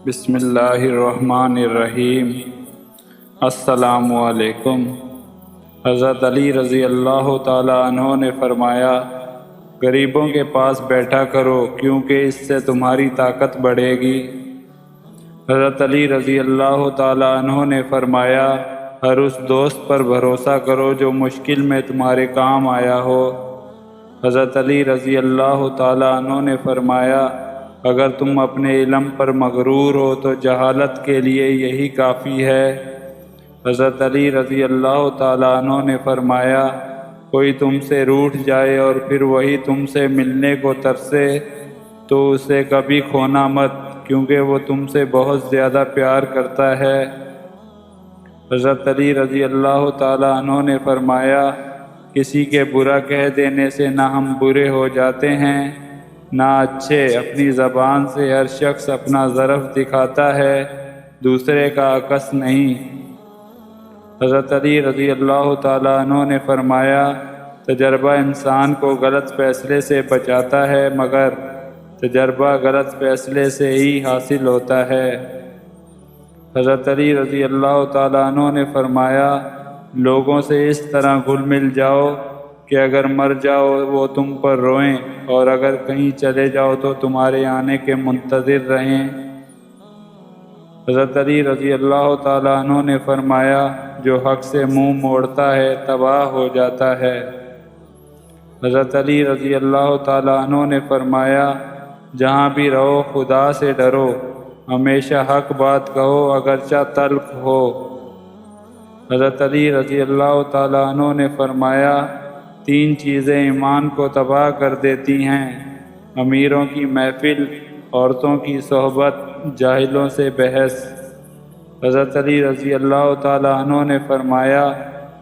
بسم اللہ الرحمن الرحیم۔ السلام علیکم۔ حضرت علی رضی اللہ تعالیٰ عنہ نے فرمایا، غریبوں کے پاس بیٹھا کرو کیونکہ اس سے تمہاری طاقت بڑھے گی۔ حضرت علی رضی اللہ تعالیٰ عنہ نے فرمایا، ہر اس دوست پر بھروسہ کرو جو مشکل میں تمہارے کام آیا ہو۔ حضرت علی رضی اللہ تعالیٰ عنہ نے فرمایا، اگر تم اپنے علم پر مغرور ہو تو جہالت کے لیے یہی کافی ہے۔ حضرت علی رضی اللہ تعالیٰ عنہ نے فرمایا، کوئی تم سے روٹھ جائے اور پھر وہی تم سے ملنے کو ترسے تو اسے کبھی کھونا مت، کیونکہ وہ تم سے بہت زیادہ پیار کرتا ہے۔ حضرت علی رضی اللہ تعالیٰ عنہ نے فرمایا، کسی کے برا کہہ دینے سے نہ ہم برے ہو جاتے ہیں نہ اچھے۔ اپنی زبان سے ہر شخص اپنا ظرف دکھاتا ہے، دوسرے کا عکس نہیں۔ حضرت علی رضی اللہ تعالیٰ عنہ نے فرمایا، تجربہ انسان کو غلط فیصلے سے بچاتا ہے، مگر تجربہ غلط فیصلے سے ہی حاصل ہوتا ہے۔ حضرت علی رضی اللہ تعالیٰ عنہ نے فرمایا، لوگوں سے اس طرح گھل مل جاؤ کہ اگر مر جاؤ وہ تم پر روئیں، اور اگر کہیں چلے جاؤ تو تمہارے آنے کے منتظر رہیں۔ حضرت علی رضی اللہ تعالیٰ عنہ نے فرمایا، جو حق سے منہ موڑتا ہے تباہ ہو جاتا ہے۔ حضرت علی رضی اللہ تعالیٰ عنہ نے فرمایا، جہاں بھی رہو خدا سے ڈرو، ہمیشہ حق بات کہو اگرچہ تلخ ہو۔ حضرت علی رضی اللہ تعالیٰ عنہ نے فرمایا، 3 چیزیں ایمان کو تباہ کر دیتی ہیں: امیروں کی محفل، عورتوں کی صحبت، جاہلوں سے بحث۔ حضرت علی رضی اللہ تعالیٰ عنہ نے فرمایا،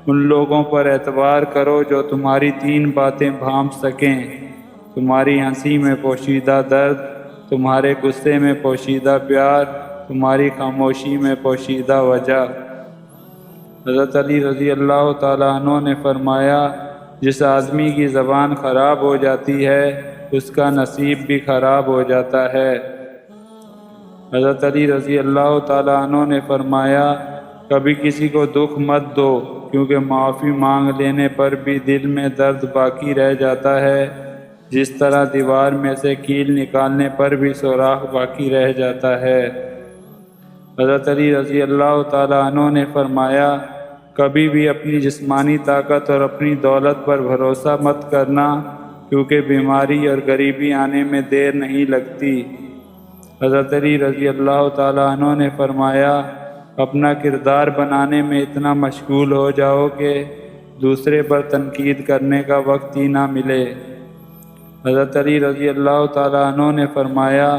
ان لوگوں پر اعتبار کرو جو تمہاری 3 باتیں بھانپ سکیں: تمہاری ہنسی میں پوشیدہ درد، تمہارے غصے میں پوشیدہ پیار، تمہاری خاموشی میں پوشیدہ وجہ۔ حضرت علی رضی اللہ تعالیٰ عنہ نے فرمایا، جس آدمی کی زبان خراب ہو جاتی ہے اس کا نصیب بھی خراب ہو جاتا ہے۔ حضرت علی رضی اللہ تعالیٰ عنہ نے فرمایا، کبھی کسی کو دکھ مت دو، کیونکہ معافی مانگ لینے پر بھی دل میں درد باقی رہ جاتا ہے، جس طرح دیوار میں سے کیل نکالنے پر بھی سوراخ باقی رہ جاتا ہے۔ حضرت علی رضی اللہ تعالیٰ عنہ نے فرمایا، کبھی بھی اپنی جسمانی طاقت اور اپنی دولت پر بھروسہ مت کرنا، کیونکہ بیماری اور غریبی آنے میں دیر نہیں لگتی۔ حضرت علی رضی اللہ تعالیٰ عنہ نے فرمایا، اپنا کردار بنانے میں اتنا مشغول ہو جاؤ کہ دوسرے پر تنقید کرنے کا وقت ہی نہ ملے۔ حضرت علی رضی اللہ تعالیٰ عنہ نے فرمایا،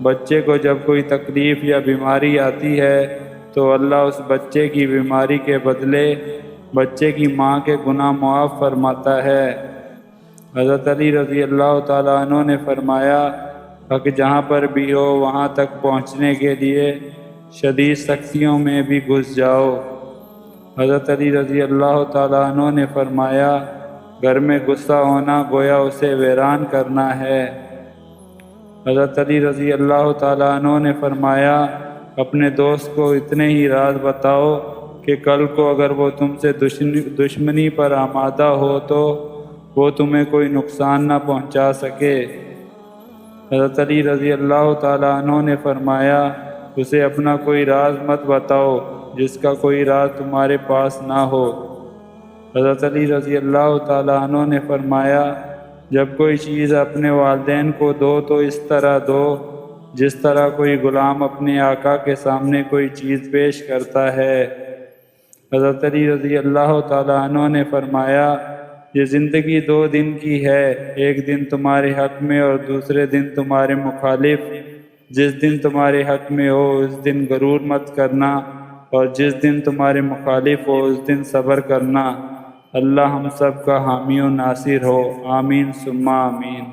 بچے کو جب کوئی تکلیف یا بیماری آتی ہے تو اللہ اس بچے کی بیماری کے بدلے بچے کی ماں کے گناہ معاف فرماتا ہے۔ حضرت علی رضی اللہ تعالیٰ عنہ نے فرمایا، حق جہاں پر بھی ہو وہاں تک پہنچنے کے لیے شدید سختیوں میں بھی گھس جاؤ۔ حضرت علی رضی اللہ تعالیٰ عنہ نے فرمایا، گھر میں غصہ ہونا گویا اسے ویران کرنا ہے۔ حضرت علی رضی اللہ تعالیٰ عنہ نے فرمایا، اپنے دوست کو اتنے ہی راز بتاؤ کہ کل کو اگر وہ تم سے دشمنی پر آمادہ ہو تو وہ تمہیں کوئی نقصان نہ پہنچا سکے۔ حضرت علی رضی اللہ تعالیٰ عنہ نے فرمایا، اسے اپنا کوئی راز مت بتاؤ جس کا کوئی راز تمہارے پاس نہ ہو۔ حضرت علی رضی اللہ تعالیٰ عنہ نے فرمایا، جب کوئی چیز اپنے والدین کو دو تو اس طرح دو جس طرح کوئی غلام اپنے آقا کے سامنے کوئی چیز پیش کرتا ہے۔ حضرت علی رضی اللہ تعالیٰ عنہ نے فرمایا، یہ زندگی 2 دن کی ہے، ایک دن تمہارے حق میں اور دوسرے دن تمہارے مخالف۔ جس دن تمہارے حق میں ہو اس دن غرور مت کرنا، اور جس دن تمہارے مخالف ہو اس دن صبر کرنا۔ اللہ ہم سب کا حامی و ناصر ہو، آمین ثم آمین۔